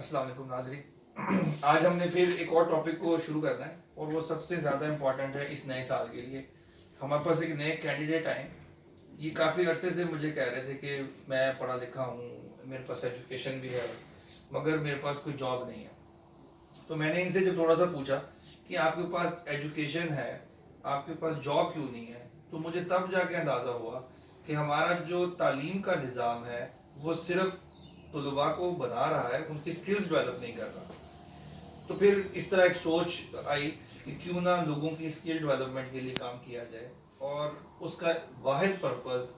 अस्सलाम वालेकुम नाज़रीन। आज हमने फिर एक और टॉपिक को शुरू करना है और वो सबसे ज़्यादा इम्पॉर्टेंट है इस नए साल के लिए। हमारे पास एक नए कैंडिडेट आए। ये काफ़ी अरसे से मुझे कह रहे थे कि मैं पढ़ा लिखा हूँ, मेरे पास एजुकेशन भी है, मगर मेरे पास कोई जॉब नहीं है। तो मैंने इनसे जब थोड़ा सा पूछा कि आपके पास एजुकेशन है, आपके पास जॉब क्यों नहीं है, तो मुझे तब जाके अंदाज़ा हुआ कि हमारा जो तालीम का निज़ाम है वो सिर्फ तलबा को बना रहा है, उनकी स्किल्स डेवलप नहीं कर रहा। तो फिर इस तरह एक सोच आई कि क्यों ना लोगों की स्किल डेवलपमेंट के लिए काम किया जाए, और उसका वाहिद पर्पज़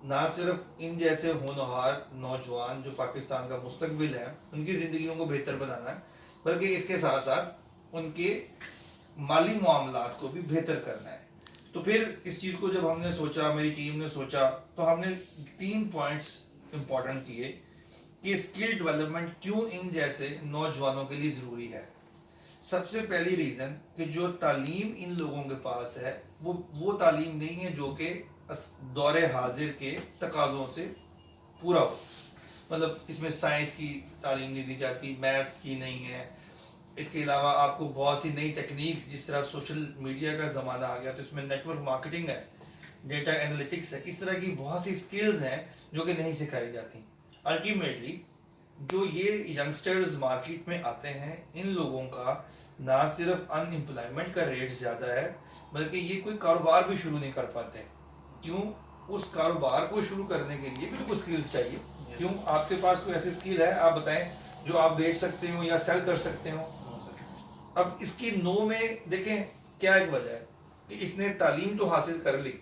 ना सिर्फ इन जैसे होनहार नौजवान जो पाकिस्तान का मुस्तकबिल है उनकी ज़िंदगियों को बेहतर बनाना है, बल्कि इसके साथ साथ उनके माली मामलात को भी बेहतर करना है। तो फिर इस चीज़ को जब हमने सोचा, मेरी टीम ने सोचा, तो हमने 3 पॉइंट्स इंपॉर्टेंट किए कि स्किल डेवलपमेंट क्यों इन जैसे नौजवानों के लिए ज़रूरी है। सबसे पहली रीज़न कि जो तालीम इन लोगों के पास है वो तालीम नहीं है जो कि दौरे हाजिर के तकाज़ों से पूरा हो। मतलब इसमें साइंस की तालीम नहीं दी जाती, मैथ्स की नहीं है। इसके अलावा आपको बहुत सी नई टेक्निक्स, जिस तरह सोशल मीडिया का ज़माना आ गया तो इसमें नेटवर्क मार्केटिंग है, डेटा एनालिटिक्स है, इस तरह की बहुत सी स्किल्स हैं जो कि नहीं सिखाई जाती। अल्टीमेटली जो ये यंगस्टर्स मार्केट में आते हैं, इन लोगों का ना सिर्फ अनएम्प्लॉयमेंट का रेट ज़्यादा है, बल्कि ये कोई कारोबार भी शुरू नहीं कर पाते। क्यों? उस कारोबार को शुरू करने के लिए भी तो कुछ स्किल्स चाहिए। क्यों? आपके पास कोई ऐसी स्किल है, आप बताएं, जो आप बेच सकते हो या सेल कर सकते हो। अब इसकी नो में देखें क्या एक वजह है कि इसने तालीम तो हासिल कर ली,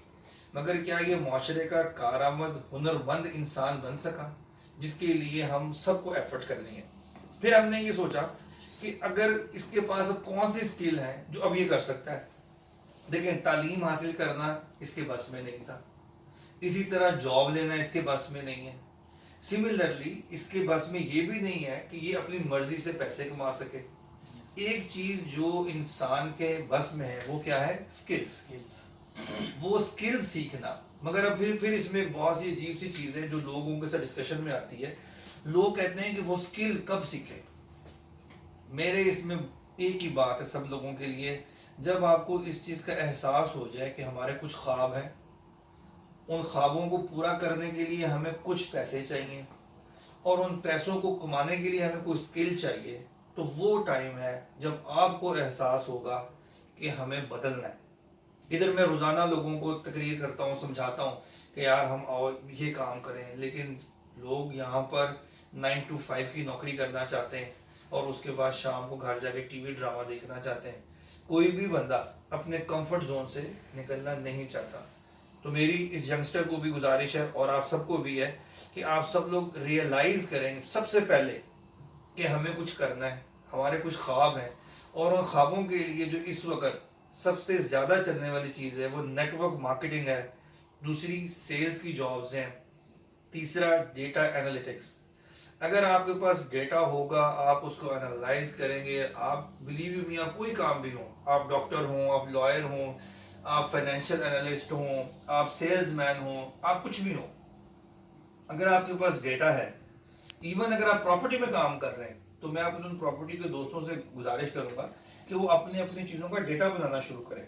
मगर क्या ये मुआशरे का कारआमद हुनरमंद इंसान बन सका, जिसके लिए हम सबको एफर्ट करनी है। फिर हमने ये सोचा कि अगर इसके पास अब कौन सी स्किल है जो अब ये कर सकता है। देखें, तालीम हासिल करना इसके बस में नहीं था, इसी तरह जॉब लेना इसके बस में नहीं है, सिमिलरली इसके बस में ये भी नहीं है कि ये अपनी मर्जी से पैसे कमा सके। एक चीज जो इंसान के बस में है वो क्या है? स्किल्स। वो स्किल सीखना। मगर अब फिर इसमें बहुत सी अजीब सी चीजें जो लोगों के साथ डिस्कशन में आती है। लोग कहते हैं कि वो स्किल कब सीखे। मेरे इसमें एक ही बात है सब लोगों के लिए, जब आपको इस चीज का एहसास हो जाए कि हमारे कुछ ख्वाब हैं, उन ख्वाबों को पूरा करने के लिए हमें कुछ पैसे चाहिए, और उन पैसों को कमाने के लिए हमें कोई स्किल चाहिए, तो वो टाइम है जब आपको एहसास होगा कि हमें बदलना है। इधर मैं रोज़ाना लोगों को तकरीर करता हूँ, समझाता हूँ कि यार हम आओ ये काम करें, लेकिन लोग यहाँ पर 9 to 5 की नौकरी करना चाहते हैं और उसके बाद शाम को घर जाके टीवी ड्रामा देखना चाहते हैं। कोई भी बंदा अपने कंफर्ट जोन से निकलना नहीं चाहता। तो मेरी इस यंगस्टर को भी गुजारिश है और आप सबको भी है कि आप सब लोग रियलाइज़ करें सबसे पहले कि हमें कुछ करना है, हमारे कुछ ख्वाब हैं, और उन ख्वाबों के लिए जो इस वक्त सबसे ज़्यादा चलने वाली चीज़ है वो नेटवर्क मार्केटिंग है, दूसरी सेल्स की जॉब्स हैं, तीसरा डेटा एनालिटिक्स। अगर आपके पास डेटा होगा, आप उसको एनालाइज करेंगे, आप बिलीव यू मी, आप कोई काम भी हो, आप डॉक्टर हों, आप लॉयर हों, आप फाइनेंशियल एनालिस्ट हों, आप सेल्समैन हों, आप कुछ भी हो, अगर आपके पास डेटा है, इवन अगर आप प्रॉपर्टी में काम कर रहे हैं, तो मैं अपने उन प्रॉपर्टी के दोस्तों से गुजारिश करूंगा कि वो अपने अपनी चीज़ों का डेटा बनाना शुरू करें।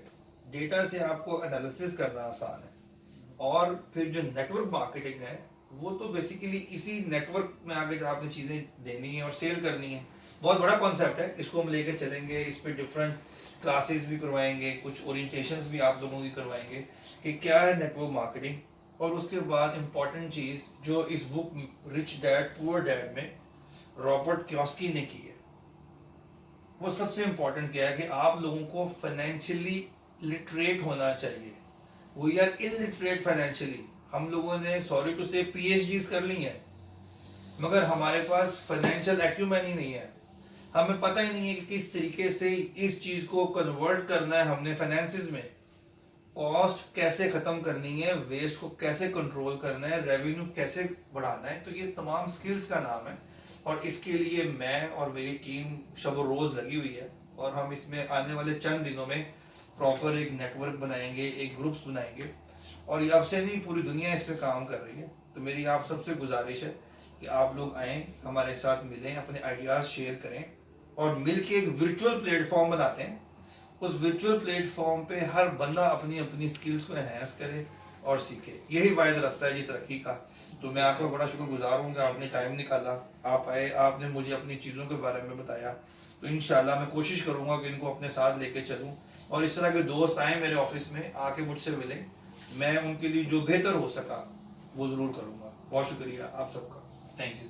डेटा से आपको एनालिसिस करना आसान है। और फिर जो नेटवर्क मार्केटिंग है वो तो बेसिकली इसी नेटवर्क में आगे जो आपने चीज़ें देनी है और सेल करनी है। बहुत बड़ा कॉन्सेप्ट है, इसको हम लेके चलेंगे, इस पर डिफरेंट क्लासेस भी करवाएंगे, कुछ ओरिएंटेशंस भी आप लोगों की करवाएंगे कि क्या है नेटवर्क मार्केटिंग। और उसके बाद इम्पॉर्टेंट चीज़ जो इस book rich dad poor dad में रॉबर्ट कियोसाकी ने की है, वो सबसे इम्पॉर्टेंट क्या है कि आप लोगों को फाइनेंशियली लिटरेट होना चाहिए। We are illiterate financially. हम लोगों ने सॉरी टू से पीएचडीज कर ली हैं, मगर हमारे पास फाइनेंशियल एक्यूमेन ही नहीं है। हमें पता ही नहीं है कि किस तरीके से इस चीज़ को कन्वर्ट करना है हमने फाइनेंसिस में, कॉस्ट कैसे ख़त्म करनी है, वेस्ट को कैसे कंट्रोल करना है, रेवेन्यू कैसे बढ़ाना है। तो ये तमाम स्किल्स का नाम है, और इसके लिए मैं और मेरी टीम शब रोज़ लगी हुई है, और हम इसमें आने वाले चंद दिनों में प्रॉपर एक नेटवर्क बनाएंगे, एक ग्रुप्स बनाएंगे, और ये अब से नहीं पूरी दुनिया इस पे काम कर रही है। तो मेरी आप सबसे गुजारिश है کہ آپ لوگ آئیں, ہمارے ساتھ ملیں, اپنے آئیڈیاز شیئر کریں, اور مل کے ایک ورچوئل پلیٹ فارم بناتے ہیں. اس ورچوئل پلیٹ فارم پہ ہر بندہ اپنی اپنی سکلز کو انہینس کرے اور سیکھے. یہی واحد راستہ ہے جی ترقی کا. تو میں آپ کا بڑا شکر گزار ہوں کہ آپ نے ٹائم نکالا, آپ آئے, آپ نے مجھے اپنی چیزوں کے بارے میں بتایا. تو انشاءاللہ میں کوشش کروں گا کہ ان کو اپنے ساتھ لے کے چلوں, اور اس طرح کے دوست آئیں میرے آفس میں, آ کے مجھ سے ملیں, میں ان کے لیے جو بہتر ہو سکا وہ ضرور کروں گا. بہت شکریہ آپ سب کا. Thank you.